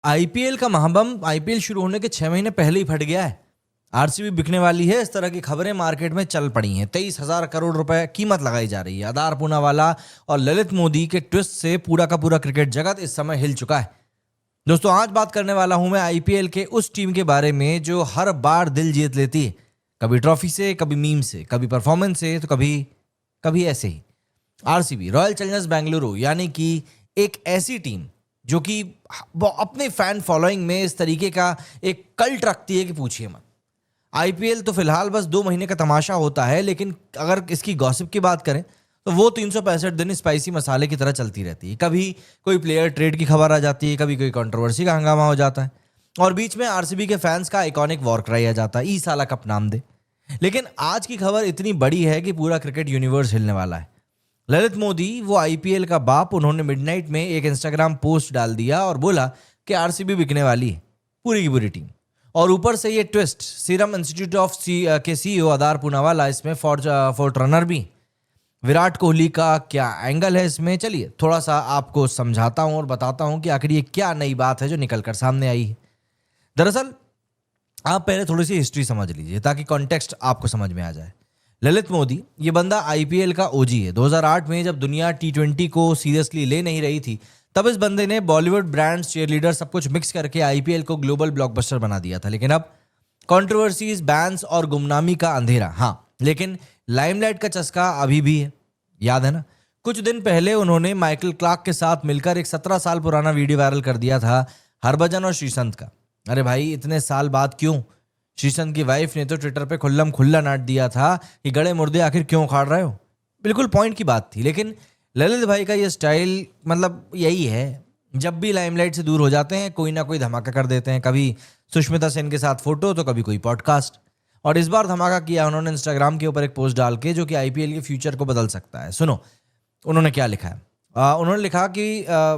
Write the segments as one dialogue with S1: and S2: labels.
S1: IPL का महाबम IPL शुरू होने के 6 महीने पहले ही फट गया है। आरसीबी बिकने वाली है, इस तरह की खबरें मार्केट में चल पड़ी हैं। 23,000 करोड़ रुपए कीमत लगाई जा रही है। अदार पूनावाला और ललित मोदी के ट्विस्ट से पूरा का पूरा क्रिकेट जगत इस समय हिल चुका है। दोस्तों, आज बात करने वाला हूं मैं आईपीएल के उस टीम के बारे में जो हर बार दिल जीत लेती है, कभी ट्रॉफी से, कभी मीम से, कभी परफॉर्मेंस से, तो कभी कभी ऐसे ही। आरसीबी, रॉयल चैलेंजर्स बेंगलुरु, यानी कि एक ऐसी टीम जो कि वो अपने फैन फॉलोइंग में इस तरीके का एक कल्ट रखती है कि पूछिए मत। आईपीएल तो फिलहाल बस 2 महीने का तमाशा होता है, लेकिन अगर इसकी गॉसिप की बात करें तो वो 365 दिन स्पाइसी मसाले की तरह चलती रहती है। कभी कोई प्लेयर ट्रेड की खबर आ जाती है, कभी कोई कंट्रोवर्सी का हंगामा हो जाता है, और बीच में आरसीबी के फैंस का आइकॉनिक वॉर क्राई आ जाता है, ई साला कप नाम दे। लेकिन आज की खबर इतनी बड़ी है कि पूरा क्रिकेट यूनिवर्स हिलने वाला है। ललित मोदी, वो आईपीएल का बाप, उन्होंने मिडनाइट में एक इंस्टाग्राम पोस्ट डाल दिया और बोला कि आरसीबी बिकने वाली है, पूरी की पूरी टीम। और ऊपर से ये ट्विस्ट, सीरम इंस्टीट्यूट ऑफ के सीईओ अदार पूनावाला इसमें फोर्ट रनर भी। विराट कोहली का क्या एंगल है इसमें, चलिए थोड़ा सा आपको समझाता हूं और बताता हूं कि आखिर ये क्या नई बात है जो निकलकर सामने आई है। दरअसल आप पहले थोड़ी सी हिस्ट्री समझ लीजिए ताकि कॉन्टेक्स्ट आपको समझ में आ जाए। ललित मोदी, ये बंदा आईपीएल का ओजी है। 2008 में जब दुनिया टी20 को सीरियसली ले नहीं रही थी, तब इस बंदे ने बॉलीवुड ब्रांड्स, चीयरलीडर, सब कुछ मिक्स करके आईपीएल को ग्लोबल ब्लॉकबस्टर बना दिया था। लेकिन अब कंट्रोवर्सीज, बैन्स और गुमनामी का अंधेरा, हाँ, लेकिन लाइमलाइट का चस्का अभी भी है। याद है ना, कुछ दिन पहले उन्होंने माइकल क्लार्क के साथ मिलकर एक 17 साल पुराना वीडियो वायरल कर दिया था हरभजन और श्रीसंत का। अरे भाई, इतने साल बाद क्यों? श्रीसंत की वाइफ ने तो ट्विटर पे खुल्लम खुल्ला नाट दिया था कि गड़े मुर्दे आखिर क्यों उखाड़ रहे हो। बिल्कुल पॉइंट की बात थी। लेकिन ललित भाई का ये स्टाइल मतलब यही है, जब भी लाइमलाइट से दूर हो जाते हैं कोई ना कोई धमाका कर देते हैं। कभी सुष्मिता सेन के साथ फोटो, तो कभी कोई पॉडकास्ट। और इस बार धमाका किया उन्होंने इंस्टाग्राम के ऊपर एक पोस्ट डाल के, जो कि आईपीएल के फ्यूचर को बदल सकता है। सुनो उन्होंने क्या लिखा है। उन्होंने लिखा कि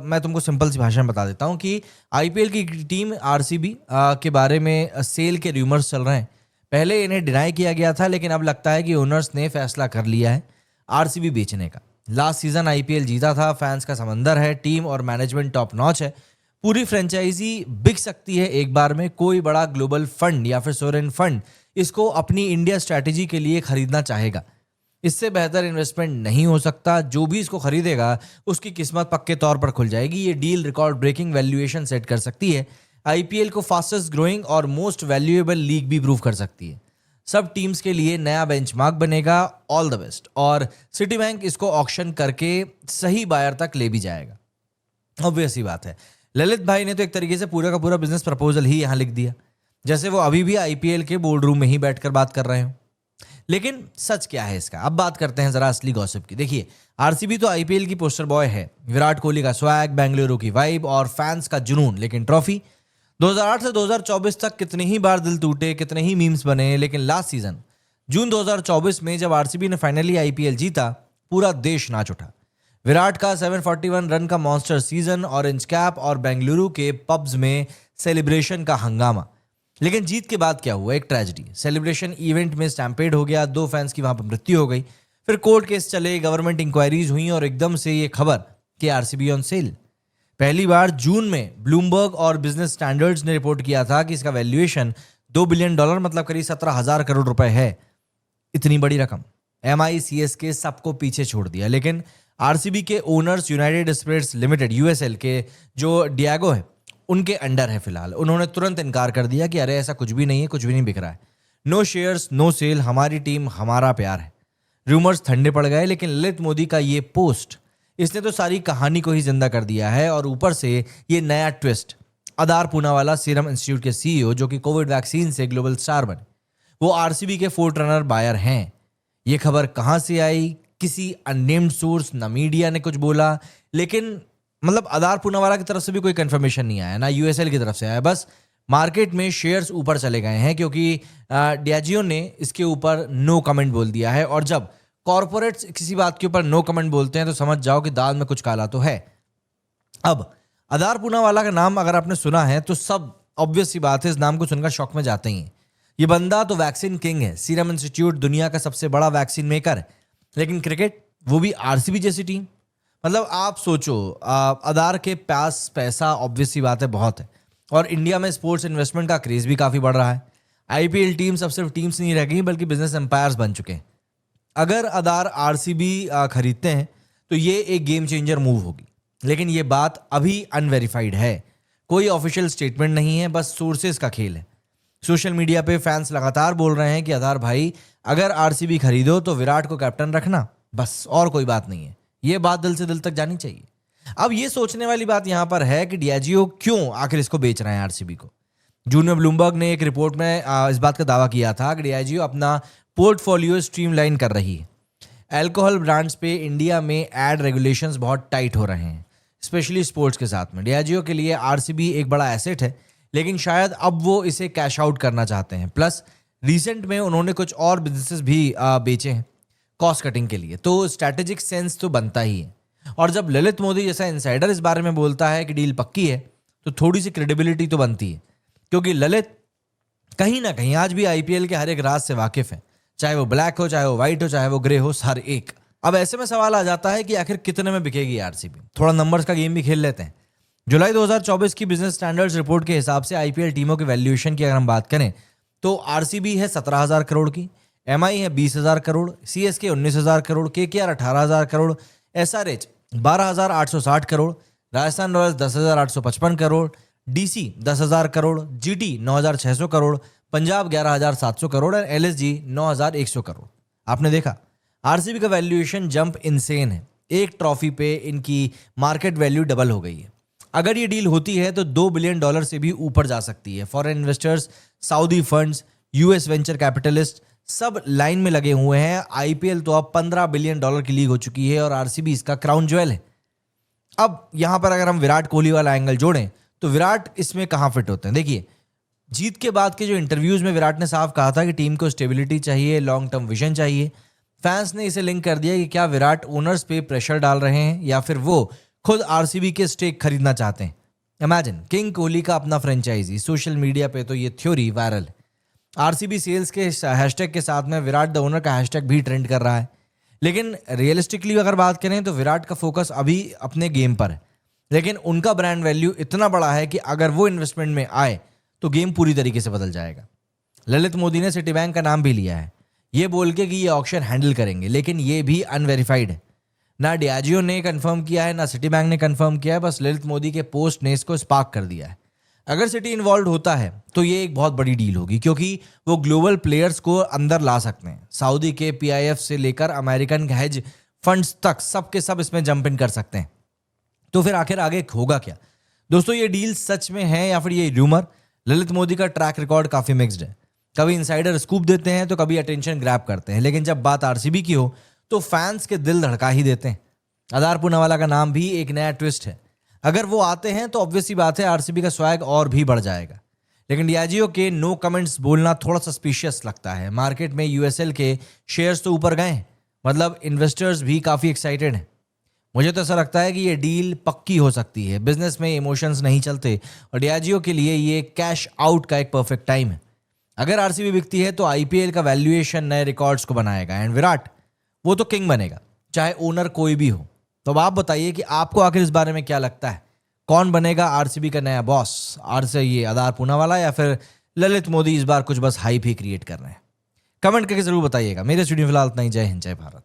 S1: मैं तुमको सिंपल सी भाषा में बता देता हूँ कि आईपीएल की टीम आरसीबी के बारे में सेल के रूमर्स चल रहे हैं। पहले इन्हें डिनाई किया गया था, लेकिन अब लगता है कि ओनर्स ने फैसला कर लिया है आरसीबी बेचने का। लास्ट सीजन आईपीएल जीता था, फैंस का समंदर है, टीम और मैनेजमेंट टॉप नॉच है। पूरी फ्रेंचाइजी बिक सकती है एक बार में। कोई बड़ा ग्लोबल फंड या फिर सोरेन फंड इसको अपनी इंडिया स्ट्रैटेजी के लिए खरीदना चाहेगा। इससे बेहतर इन्वेस्टमेंट नहीं हो सकता। जो भी इसको खरीदेगा उसकी किस्मत पक्के तौर पर खुल जाएगी। ये deal record breaking valuation set कर सकती है। आईपीएल को फास्टेस्ट ग्रोइंग और मोस्ट वैल्यूएबल लीग भी प्रूव कर सकती है। सब टीम्स के लिए नया बेंचमार्क बनेगा। All the best. और सिटी बैंक इसको ऑक्शन करके सही बायर तक ले भी जाएगा। ऑब्वियस ही बात है, ललित भाई ने तो एक तरीके से पूरा का पूरा बिजनेस प्रपोजल ही यहाँ लिख दिया, जैसे वो अभी भी आईपीएल के बोर्ड रूम में ही बैठकर बात कर रहे हो। लेकिन सच क्या है इसका, अब बात करते हैं जरा असली गॉसिप की। देखिए, आरसीबी तो आईपीएल की पोस्टर बॉय है। विराट कोहली का स्वैग, बेंगलुरु की वाइब और फैंस का जुनून। लेकिन ट्रॉफी 2008 से 2024 तक कितने ही बार दिल टूटे, कितने ही मीम्स बने, लेकिन लास्ट सीजन जून 2024 में जब आरसीबी ने फाइनली आईपीएल जीता, पूरा देश नाच उठा। विराट का 741 रन का मॉन्स्टर सीजन, ऑरेंज कैप और बेंगलुरु के पब्स में सेलिब्रेशन का हंगामा। लेकिन जीत के बाद क्या हुआ? एक ट्रेजेडी। सेलिब्रेशन इवेंट में स्टैम्पेड हो गया, 2 फैंस की वहां पर मृत्यु हो गई। फिर कोर्ट केस चले, गवर्नमेंट इंक्वायरीज हुई और एकदम से ये खबर कि आरसीबी ऑन सेल। पहली बार जून में ब्लूमबर्ग और बिजनेस स्टैंडर्ड्स ने रिपोर्ट किया था कि इसका वैल्यूएशन $2 बिलियन, मतलब करीब 17,000 करोड़ रुपए है। इतनी बड़ी रकम एमआई सीएसके सबको पीछे छोड़ दिया। लेकिन आरसीबी के owners United Spirits Limited, USL के जो डियागो है, उनके अंडर है फिलहाल। उन्होंने तुरंत इनकार कर दिया कि अरे ऐसा कुछ भी नहीं है, कुछ भी नहीं बिक रहा है। नो शेयर्स, नो सेल, हमारी टीम, हमारा प्यार है। रूमर्स ठंडे पड़ गए। लेकिन ललित मोदी का ये पोस्ट, इसने तो सारी कहानी को ही जिंदा कर दिया है। और ऊपर से ये नया twist, Adar Poonawalla, serum institute के सीईओ, जो कि कोविड वैक्सीन से ग्लोबल स्टार बने, वो आरसीबी के फोर्ट रनर बायर हैं। ये खबर कहां से आई? किसी अननेम्ड सोर्स, ना मीडिया ने कुछ बोला, लेकिन मतलब अदार पूनावाला की तरफ से भी कोई कंफर्मेशन नहीं आया, ना यूएसएल की तरफ से आया। बस मार्केट में शेयर्स ऊपर चले गए हैं क्योंकि डियाजियो ने इसके ऊपर नो कमेंट बोल दिया है। और जब कॉर्पोरेट्स किसी बात के ऊपर नो कमेंट बोलते हैं तो समझ जाओ कि दाल में कुछ काला तो है। अब अदार पूनावाला का नाम अगर आपने सुना है तो सब ऑब्वियस सी बात है, इस नाम को सुनकर शौक में जाते ही हैं। ये बंदा तो वैक्सीन किंग है। सीरम इंस्टीट्यूट दुनिया का सबसे बड़ा वैक्सीन मेकर है। लेकिन क्रिकेट, वो भी आरसीबी जैसी टीम। मतलब आप सोचो, अदार के पास पैसा ऑब्वियस सी बात है बहुत है, और इंडिया में स्पोर्ट्स इन्वेस्टमेंट का क्रेज भी काफी बढ़ रहा है। आईपीएल टीम्स अब सिर्फ टीम्स नहीं रह गई बल्कि बिजनेस एम्पायर्स बन चुके हैं। अगर अदार आरसीबी खरीदते हैं तो ये एक गेम चेंजर मूव होगी, लेकिन ये बात अभी अनवेरिफाइड है, कोई ऑफिशियल स्टेटमेंट नहीं है, बस सोर्सेज का खेल है। सोशल मीडिया पे फैंस लगातार बोल रहे हैं कि अदार भाई अगर आरसीबी खरीदो तो विराट को कैप्टन रखना, बस और कोई बात नहीं है। ये बात दिल से दिल तक जानी चाहिए। अब ये सोचने वाली बात यहां पर है कि डियाजियो क्यों आखिर इसको बेच रहे हैं आरसीबी को। जून में ब्लूमबर्ग ने एक रिपोर्ट में इस बात का दावा किया था कि डियाजियो अपना पोर्टफोलियो स्ट्रीमलाइन कर रही है। अल्कोहल ब्रांड्स पे इंडिया में एड रेगुलेशंस बहुत टाइट हो रहे हैं, स्पेशली स्पोर्ट्स के साथ में। डियाजियो के लिए आरसीबी एक बड़ा एसेट है, लेकिन शायद अब वो इसे कैश आउट करना चाहते हैं। प्लस रिसेंट में उन्होंने कुछ और बिजनेसेस भी बेचे हैं कॉस्ट कटिंग के लिए, तो स्ट्रैटेजिक सेंस तो बनता ही है। और जब ललित मोदी जैसा इनसाइडर इस बारे में बोलता है कि डील पक्की है, तो थोड़ी सी क्रेडिबिलिटी तो बनती है, क्योंकि ललित कहीं ना कहीं आज भी आईपीएल के हर एक राज से वाकिफ है, चाहे वो ब्लैक हो, चाहे वो व्हाइट हो, चाहे वो ग्रे हो, हर एक। अब ऐसे में सवाल आ जाता है कि आखिर कितने में बिकेगी आरसीबी। थोड़ा नंबर्स का गेम भी खेल लेते हैं। जुलाई 2024 की बिजनेस स्टैंडर्ड्स रिपोर्ट के हिसाब से आईपीएल टीमों के वैल्यूएशन की अगर हम बात करें तो आरसीबी है 17,000 करोड़ की, एमआई है 20,000 crore, CSK 19,000 crore, KKR 18,000 crore, SRH 12,860 crore, Rajasthan Royals 10,855 crore, DC 10,000 crore, GT 9,600 crore, Punjab 11,700 crore और एलएसजी 9,100 करोड़। आपने देखा आरसीबी का वैल्यूएशन जंप इनसेन है। एक ट्रॉफी पे इनकी मार्केट वैल्यू डबल हो गई है। अगर ये डील होती है तो $2 बिलियन से भी ऊपर जा सकती है। Foreign investors, Saudi funds, US venture capitalist सब लाइन में लगे हुए हैं। आईपीएल तो अब $15 बिलियन की लीग हो चुकी है और आरसीबी इसका क्राउन ज्वेल है। अब यहां पर अगर हम विराट कोहली वाला एंगल जोड़ें तो विराट इसमें कहां फिट होते हैं। देखिए, जीत के बाद के जो इंटरव्यूज में विराट ने साफ कहा था कि टीम को स्टेबिलिटी चाहिए, लॉन्ग टर्म विजन चाहिए। फैंस ने इसे लिंक कर दिया कि क्या विराट ओनर्स पे प्रेशर डाल रहे हैं या फिर वो खुद आरसीबी के स्टेक खरीदना चाहते हैं। इमेजिन किंग कोहली का अपना फ्रेंचाइजी, सोशल मीडिया पे तो ये थ्योरी वायरल है। आरसीबी सेल्स के हैशटैग के साथ में विराट द ओनर का हैशटैग भी ट्रेंड कर रहा है। लेकिन रियलिस्टिकली अगर बात करें तो विराट का फोकस अभी अपने गेम पर है, लेकिन उनका ब्रांड वैल्यू इतना बड़ा है कि अगर वो इन्वेस्टमेंट में आए तो गेम पूरी तरीके से बदल जाएगा। ललित मोदी ने सिटी बैंक का नाम भी लिया है, ये बोल के कि ये ऑक्शन हैंडल करेंगे, लेकिन ये भी अनवेरिफाइड है। ना डियाजियो ने कंफर्म किया है, ना सिटी बैंक ने कंफर्म किया है, बस ललित मोदी के पोस्ट ने इसको स्पार्क कर दिया है। अगर सिटी इन्वॉल्व होता है तो ये एक बहुत बड़ी डील होगी, क्योंकि वो ग्लोबल प्लेयर्स को अंदर ला सकते हैं। सऊदी के पीआईएफ से लेकर अमेरिकन हेज फंड्स तक सब के सब इसमें जंप इन कर सकते हैं। तो फिर आखिर आगे होगा क्या दोस्तों? ये डील सच में है या फिर ये रूमर? ललित मोदी का ट्रैक रिकॉर्ड काफी मिक्स्ड है। कभी इनसाइडर स्कूप देते हैं तो कभी अटेंशन ग्रैब करते हैं, लेकिन जब बात आरसीबी की हो तो फैंस के दिल धड़का ही देते हैं। अदार पूनावाला का नाम भी एक नया ट्विस्ट है। अगर वो आते हैं तो ऑब्वियस सी बात है आरसीबी का स्वैग और भी बढ़ जाएगा। लेकिन डियाजियो के नो कमेंट्स बोलना थोड़ा सस्पिशियस लगता है। मार्केट में यूएसएल के शेयर्स तो ऊपर गए, मतलब इन्वेस्टर्स भी काफी एक्साइटेड हैं। मुझे तो ऐसा लगता है कि ये डील पक्की हो सकती है। बिजनेस में इमोशंस नहीं चलते और डियाजियो के लिए ये कैश आउट का एक परफेक्ट टाइम है। अगर आरसीबी बिकती है तो आईपीएल का वैल्यूएशन नए रिकॉर्ड्स को बनाएगा एंड विराट वो तो किंग बनेगा, चाहे ओनर कोई भी हो। तो अब आप बताइए कि आपको आखिर इस बारे में क्या लगता है? कौन बनेगा आरसीबी का नया बॉस? ये अदार पूनावाला या फिर ललित मोदी इस बार कुछ बस हाइप ही क्रिएट कर रहे हैं? कमेंट करके जरूर बताइएगा। मेरे स्टूडियो फिलहाल इतना ही। जय हिंद, जय भारत।